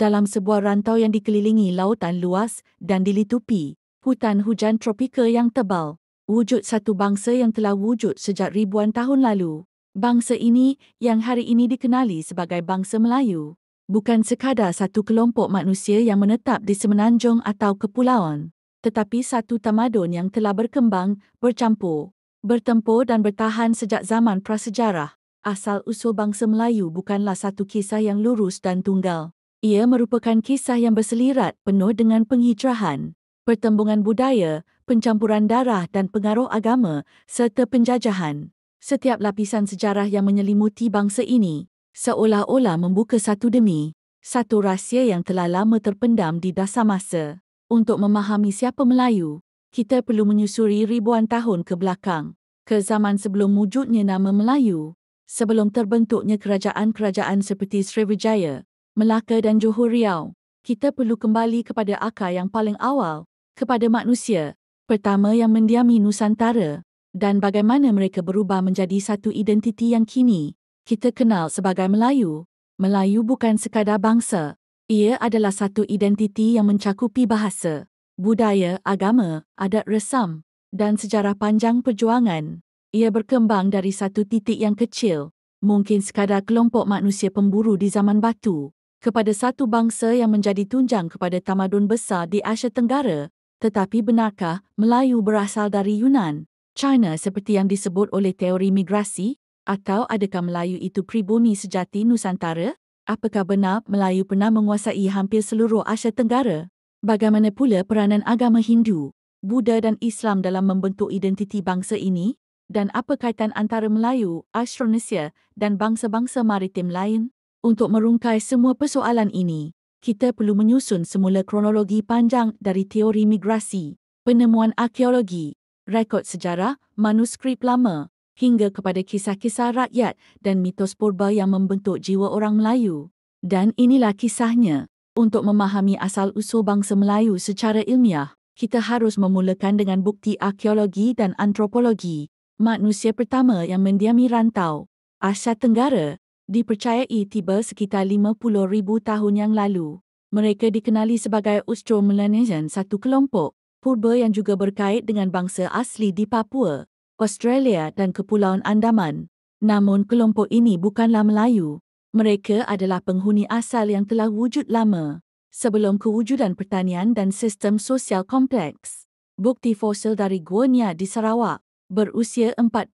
dalam sebuah rantau yang dikelilingi lautan luas dan dilitupi hutan hujan tropika yang tebal. Wujud satu bangsa yang telah wujud sejak ribuan tahun lalu. Bangsa ini yang hari ini dikenali sebagai bangsa Melayu, bukan sekadar satu kelompok manusia yang menetap di semenanjung atau kepulauan, tetapi satu tamadun yang telah berkembang, bercampur, bertempur dan bertahan sejak zaman prasejarah. Asal-usul bangsa Melayu bukanlah satu kisah yang lurus dan tunggal. Ia merupakan kisah yang berselirat penuh dengan penghijrahan, pertembungan budaya, pencampuran darah dan pengaruh agama serta penjajahan. Setiap lapisan sejarah yang menyelimuti bangsa ini seolah-olah membuka satu demi satu rahsia yang telah lama terpendam di dasar masa. Untuk memahami siapa Melayu, kita perlu menyusuri ribuan tahun ke belakang, ke zaman sebelum wujudnya nama Melayu, sebelum terbentuknya kerajaan-kerajaan seperti Sriwijaya, Melaka dan Johor Riau. Kita perlu kembali kepada akar yang paling awal, kepada manusia pertama yang mendiami Nusantara, dan bagaimana mereka berubah menjadi satu identiti yang kini kita kenal sebagai Melayu. Melayu bukan sekadar bangsa. Ia adalah satu identiti yang mencakupi bahasa, budaya, agama, adat resam, dan sejarah panjang perjuangan. Ia berkembang dari satu titik yang kecil, mungkin sekadar kelompok manusia pemburu di zaman batu, kepada satu bangsa yang menjadi tunjang kepada tamadun besar di Asia Tenggara. Tetapi benarkah Melayu berasal dari Yunan, China seperti yang disebut oleh teori migrasi? Atau adakah Melayu itu pribumi sejati Nusantara? Apakah benar Melayu pernah menguasai hampir seluruh Asia Tenggara? Bagaimana pula peranan agama Hindu, Buddha dan Islam dalam membentuk identiti bangsa ini? Dan apa kaitan antara Melayu, Austronesia dan bangsa-bangsa maritim lain? Untuk merungkai semua persoalan ini, kita perlu menyusun semula kronologi panjang dari teori migrasi, penemuan arkeologi, rekod sejarah, manuskrip lama, hingga kepada kisah-kisah rakyat dan mitos purba yang membentuk jiwa orang Melayu. Dan inilah kisahnya. Untuk memahami asal-usul bangsa Melayu secara ilmiah, kita harus memulakan dengan bukti arkeologi dan antropologi. Manusia pertama yang mendiami rantau Asia Tenggara dipercayai tiba sekitar 50,000 tahun yang lalu. Mereka dikenali sebagai Austro-Melanesian, satu kelompok purba yang juga berkait dengan bangsa asli di Papua, Australia dan Kepulauan Andaman. Namun kelompok ini bukanlah Melayu. Mereka adalah penghuni asal yang telah wujud lama, sebelum kewujudan pertanian dan sistem sosial kompleks. Bukti fosil dari Gua Nia di Sarawak, berusia 40,000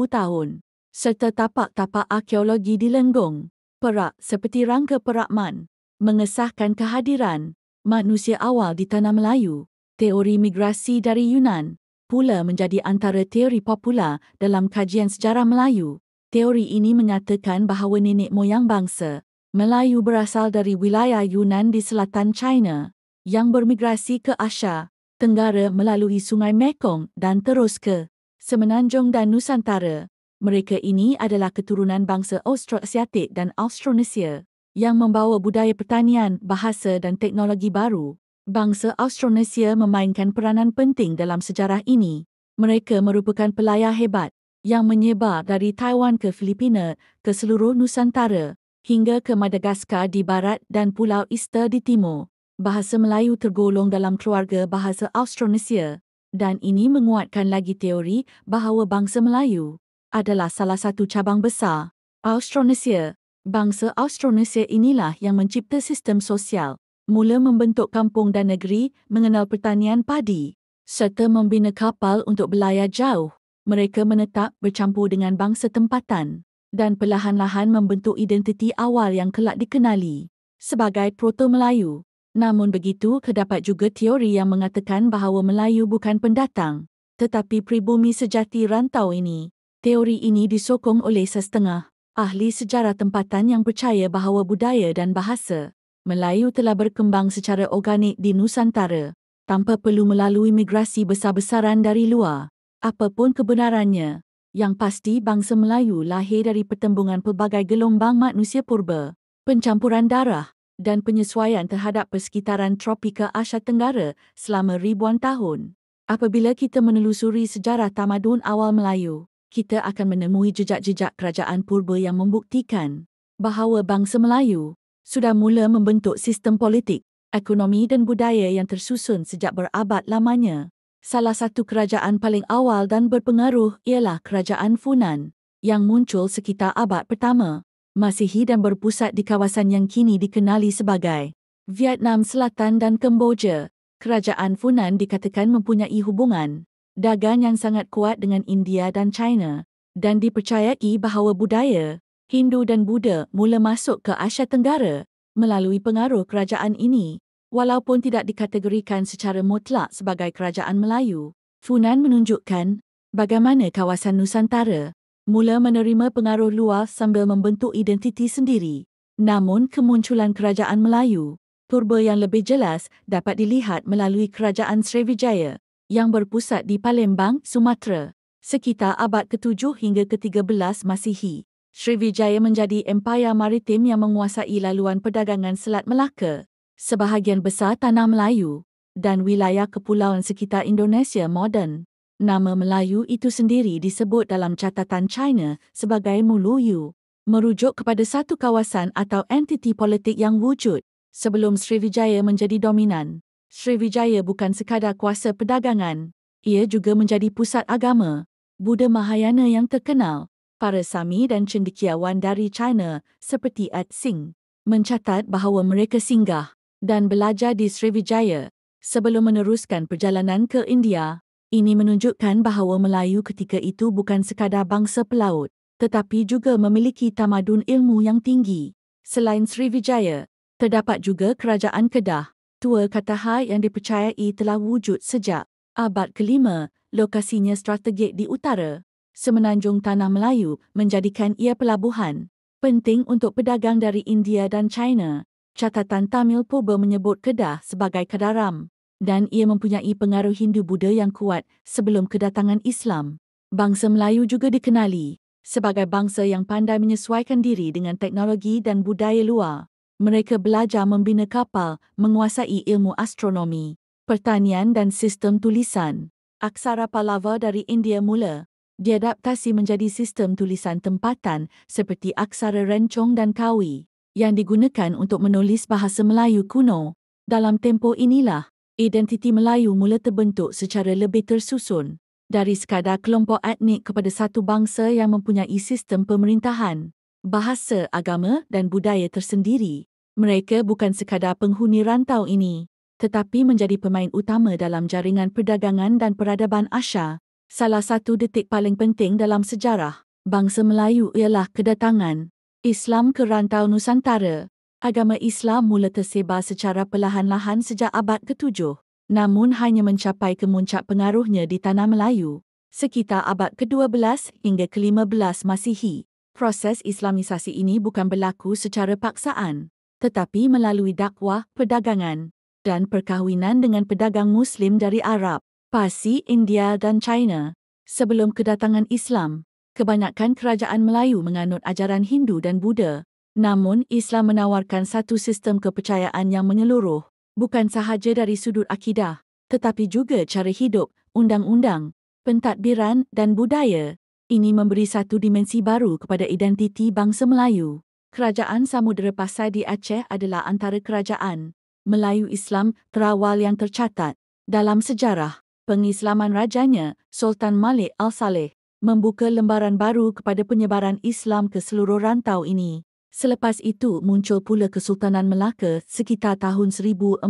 tahun, serta tapak-tapak arkeologi di Lenggong, Perak seperti Rangka Perak Man, mengesahkan kehadiran manusia awal di Tanah Melayu. Teori migrasi dari Yunan pula menjadi antara teori popular dalam kajian sejarah Melayu. Teori ini menyatakan bahawa nenek moyang bangsa Melayu berasal dari wilayah Yunan di selatan China yang bermigrasi ke Asia Tenggara melalui Sungai Mekong dan terus ke Semenanjung dan Nusantara. Mereka ini adalah keturunan bangsa Austroasiatik dan Austronesia yang membawa budaya pertanian, bahasa dan teknologi baru. Bangsa Austronesia memainkan peranan penting dalam sejarah ini. Mereka merupakan pelayar hebat yang menyebar dari Taiwan ke Filipina, ke seluruh Nusantara, hingga ke Madagaskar di barat dan Pulau Easter di timur. Bahasa Melayu tergolong dalam keluarga bahasa Austronesia, dan ini menguatkan lagi teori bahawa bangsa Melayu adalah salah satu cabang besar Austronesia. Bangsa Austronesia inilah yang mencipta sistem sosial, mula membentuk kampung dan negeri, mengenal pertanian padi, serta membina kapal untuk berlayar jauh. Mereka menetap bercampur dengan bangsa tempatan dan perlahan-lahan membentuk identiti awal yang kelak dikenali sebagai Proto-Melayu. Namun begitu, terdapat juga teori yang mengatakan bahawa Melayu bukan pendatang, tetapi pribumi sejati rantau ini. Teori ini disokong oleh setengah ahli sejarah tempatan yang percaya bahawa budaya dan bahasa Melayu telah berkembang secara organik di Nusantara, tanpa perlu melalui migrasi besar-besaran dari luar. Apapun kebenarannya, yang pasti bangsa Melayu lahir dari pertembungan pelbagai gelombang manusia purba, pencampuran darah dan penyesuaian terhadap persekitaran tropika Asia Tenggara selama ribuan tahun. Apabila kita menelusuri sejarah tamadun awal Melayu, kita akan menemui jejak-jejak kerajaan purba yang membuktikan bahawa bangsa Melayu sudah mula membentuk sistem politik, ekonomi dan budaya yang tersusun sejak berabad lamanya. Salah satu kerajaan paling awal dan berpengaruh ialah Kerajaan Funan, yang muncul sekitar abad pertama Masihi dan berpusat di kawasan yang kini dikenali sebagai Vietnam Selatan dan Kemboja. Kerajaan Funan dikatakan mempunyai hubungan dagang yang sangat kuat dengan India dan China, dan dipercayai bahawa budaya Hindu dan Buddha mula masuk ke Asia Tenggara melalui pengaruh kerajaan ini. Walaupun tidak dikategorikan secara mutlak sebagai kerajaan Melayu, Funan menunjukkan bagaimana kawasan Nusantara mula menerima pengaruh luar sambil membentuk identiti sendiri. Namun kemunculan kerajaan Melayu purba yang lebih jelas dapat dilihat melalui Kerajaan Sriwijaya yang berpusat di Palembang, Sumatera, sekitar abad ke-7 hingga ke-13 Masihi. Sriwijaya menjadi empayar maritim yang menguasai laluan perdagangan Selat Melaka, sebahagian besar tanah Melayu, dan wilayah kepulauan sekitar Indonesia moden. Nama Melayu itu sendiri disebut dalam catatan China sebagai Muluyu, merujuk kepada satu kawasan atau entiti politik yang wujud sebelum Sriwijaya menjadi dominan. Sriwijaya bukan sekadar kuasa perdagangan, ia juga menjadi pusat agama Buddha Mahayana yang terkenal. Para Sami dan cendekiawan dari China seperti At Sing mencatat bahawa mereka singgah dan belajar di Sriwijaya sebelum meneruskan perjalanan ke India. Ini menunjukkan bahawa Melayu ketika itu bukan sekadar bangsa pelaut, tetapi juga memiliki tamadun ilmu yang tinggi. Selain Sriwijaya, terdapat juga Kerajaan Kedah, Tua Katahar yang dipercayai telah wujud sejak abad ke-5, lokasinya strategik di utara Semenanjung Tanah Melayu menjadikan ia pelabuhan penting untuk pedagang dari India dan China. Catatan Tamil Purba menyebut Kedah sebagai Kadaram, dan ia mempunyai pengaruh Hindu-Buddha yang kuat sebelum kedatangan Islam. Bangsa Melayu juga dikenali sebagai bangsa yang pandai menyesuaikan diri dengan teknologi dan budaya luar. Mereka belajar membina kapal, menguasai ilmu astronomi, pertanian dan sistem tulisan. Aksara Pallava dari India mula diadaptasi menjadi sistem tulisan tempatan seperti aksara Rencong dan Kawi yang digunakan untuk menulis bahasa Melayu kuno. Dalam tempoh inilah, identiti Melayu mula terbentuk secara lebih tersusun dari sekadar kelompok etnik kepada satu bangsa yang mempunyai sistem pemerintahan, bahasa, agama dan budaya tersendiri. Mereka bukan sekadar penghuni rantau ini, tetapi menjadi pemain utama dalam jaringan perdagangan dan peradaban Asia. Salah satu detik paling penting dalam sejarah bangsa Melayu ialah kedatangan Islam ke rantau Nusantara. Agama Islam mula tersebar secara perlahan-lahan sejak abad ke-7, namun hanya mencapai kemuncak pengaruhnya di tanah Melayu sekitar abad ke-12 hingga ke-15 Masihi. Proses Islamisasi ini bukan berlaku secara paksaan, tetapi melalui dakwah, perdagangan dan perkahwinan dengan pedagang Muslim dari Arab, Parsi, India dan China. Sebelum kedatangan Islam, kebanyakan kerajaan Melayu menganut ajaran Hindu dan Buddha. Namun, Islam menawarkan satu sistem kepercayaan yang menyeluruh, bukan sahaja dari sudut akidah, tetapi juga cara hidup, undang-undang, pentadbiran dan budaya. Ini memberi satu dimensi baru kepada identiti bangsa Melayu. Kerajaan Samudera Pasai di Aceh adalah antara kerajaan Melayu Islam terawal yang tercatat dalam sejarah. Pengislaman rajanya, Sultan Malik Al-Saleh, membuka lembaran baru kepada penyebaran Islam ke seluruh rantau ini. Selepas itu muncul pula Kesultanan Melaka sekitar tahun 1400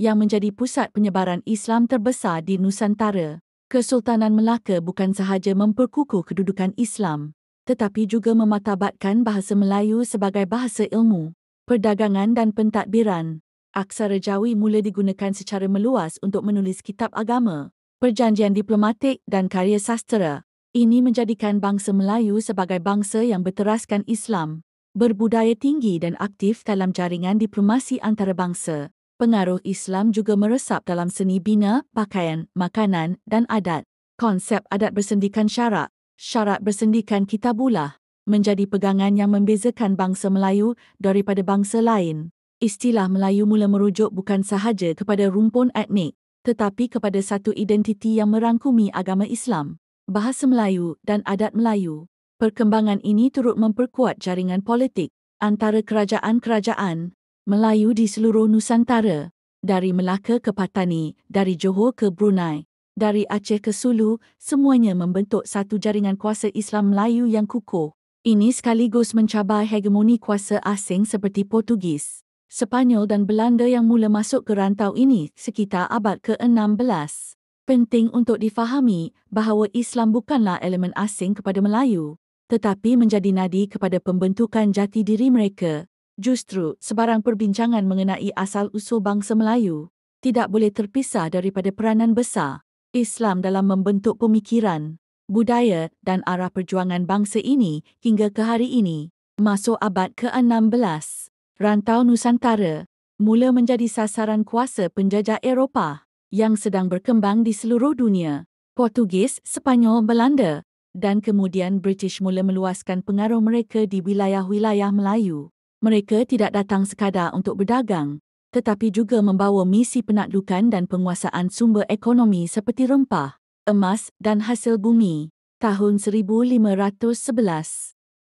yang menjadi pusat penyebaran Islam terbesar di Nusantara. Kesultanan Melaka bukan sahaja memperkukuh kedudukan Islam, tetapi juga memartabatkan bahasa Melayu sebagai bahasa ilmu, perdagangan dan pentadbiran. Aksara Jawi mula digunakan secara meluas untuk menulis kitab agama, perjanjian diplomatik dan karya sastera. Ini menjadikan bangsa Melayu sebagai bangsa yang berteraskan Islam, berbudaya tinggi dan aktif dalam jaringan diplomasi antarabangsa. Pengaruh Islam juga meresap dalam seni bina, pakaian, makanan dan adat. Konsep adat bersendikan syarak, syarat bersendikan kitabullah, menjadi pegangan yang membezakan bangsa Melayu daripada bangsa lain. Istilah Melayu mula merujuk bukan sahaja kepada rumpun etnik, tetapi kepada satu identiti yang merangkumi agama Islam, bahasa Melayu dan adat Melayu. Perkembangan ini turut memperkuat jaringan politik, antara kerajaan-kerajaan Melayu di seluruh Nusantara, dari Melaka ke Patani, dari Johor ke Brunei, dari Aceh ke Sulu, semuanya membentuk satu jaringan kuasa Islam Melayu yang kukuh. Ini sekaligus mencabar hegemoni kuasa asing seperti Portugis, Sepanyol dan Belanda yang mula masuk ke rantau ini sekitar abad ke-16. Penting untuk difahami bahawa Islam bukanlah elemen asing kepada Melayu, tetapi menjadi nadi kepada pembentukan jati diri mereka. Justru, sebarang perbincangan mengenai asal-usul bangsa Melayu tidak boleh terpisah daripada peranan besar Islam dalam membentuk pemikiran, budaya dan arah perjuangan bangsa ini hingga ke hari ini. Masuk abad ke-16, rantau Nusantara mula menjadi sasaran kuasa penjajah Eropah yang sedang berkembang di seluruh dunia. Portugis, Sepanyol, Belanda dan kemudian British mula meluaskan pengaruh mereka di wilayah-wilayah Melayu. Mereka tidak datang sekadar untuk berdagang, tetapi juga membawa misi penaklukan dan penguasaan sumber ekonomi seperti rempah, emas dan hasil bumi. Tahun 1511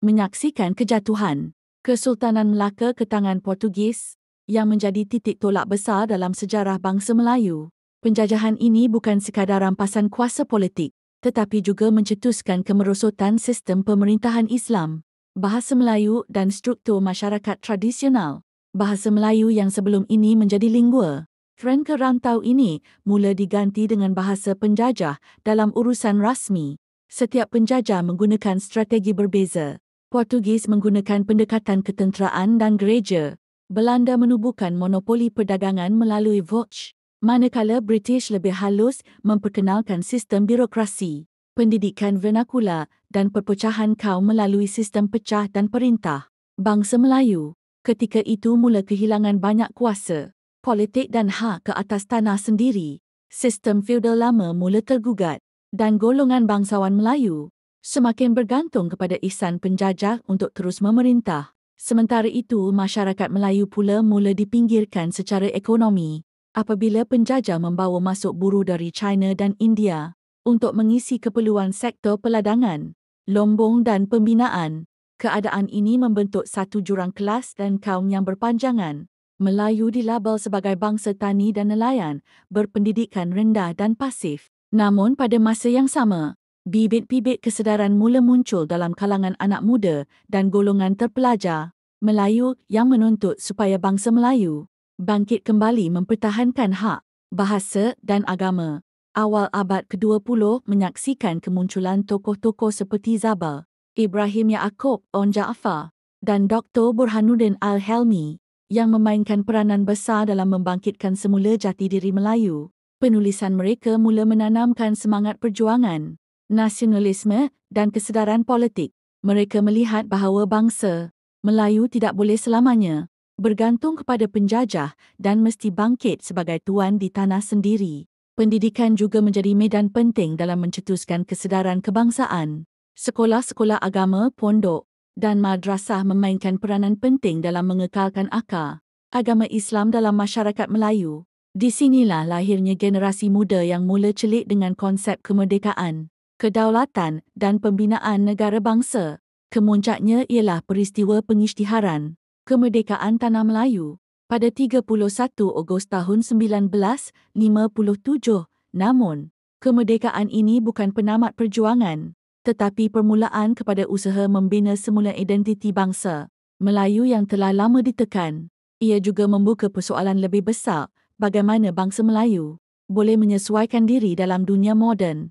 menyaksikan kejatuhan Kesultanan Melaka ke tangan Portugis yang menjadi titik tolak besar dalam sejarah bangsa Melayu. Penjajahan ini bukan sekadar rampasan kuasa politik, tetapi juga mencetuskan kemerosotan sistem pemerintahan Islam, bahasa Melayu dan struktur masyarakat tradisional. Bahasa Melayu yang sebelum ini menjadi lingua franca rantau ini mula diganti dengan bahasa penjajah dalam urusan rasmi. Setiap penjajah menggunakan strategi berbeza. Portugis menggunakan pendekatan ketenteraan dan gereja. Belanda menubuhkan monopoli perdagangan melalui Voch. Manakala British lebih halus memperkenalkan sistem birokrasi, pendidikan vernakular dan perpecahan kaum melalui sistem pecah dan perintah. Bangsa Melayu ketika itu mula kehilangan banyak kuasa, politik dan hak ke atas tanah sendiri. Sistem feudal lama mula tergugat dan golongan bangsawan Melayu semakin bergantung kepada ihsan penjajah untuk terus memerintah. Sementara itu, masyarakat Melayu pula mula dipinggirkan secara ekonomi apabila penjajah membawa masuk buruh dari China dan India untuk mengisi keperluan sektor peladangan, lombong dan pembinaan. Keadaan ini membentuk satu jurang kelas dan kaum yang berpanjangan. Melayu dilabel sebagai bangsa tani dan nelayan, berpendidikan rendah dan pasif. Namun pada masa yang sama, bibit-bibit kesedaran mula muncul dalam kalangan anak muda dan golongan terpelajar Melayu yang menuntut supaya bangsa Melayu bangkit kembali mempertahankan hak, bahasa dan agama. Awal abad ke-20 menyaksikan kemunculan tokoh-tokoh seperti Zabal, Ibrahim Yaakob On Jaafar dan Dr. Burhanuddin Al-Helmi yang memainkan peranan besar dalam membangkitkan semula jati diri Melayu. Penulisan mereka mula menanamkan semangat perjuangan, nasionalisme dan kesedaran politik. Mereka melihat bahawa bangsa Melayu tidak boleh selamanya bergantung kepada penjajah dan mesti bangkit sebagai tuan di tanah sendiri. Pendidikan juga menjadi medan penting dalam mencetuskan kesedaran kebangsaan. Sekolah-sekolah agama, pondok dan madrasah memainkan peranan penting dalam mengekalkan akar agama Islam dalam masyarakat Melayu. Di sinilah lahirnya generasi muda yang mula celik dengan konsep kemerdekaan, kedaulatan dan pembinaan negara bangsa. Kemuncaknya ialah peristiwa pengisytiharan kemerdekaan Tanah Melayu pada 31 Ogos tahun 1957. Namun, kemerdekaan ini bukan penamat perjuangan, tetapi permulaan kepada usaha membina semula identiti bangsa Melayu yang telah lama ditekan. Ia juga membuka persoalan lebih besar, bagaimana bangsa Melayu boleh menyesuaikan diri dalam dunia moden.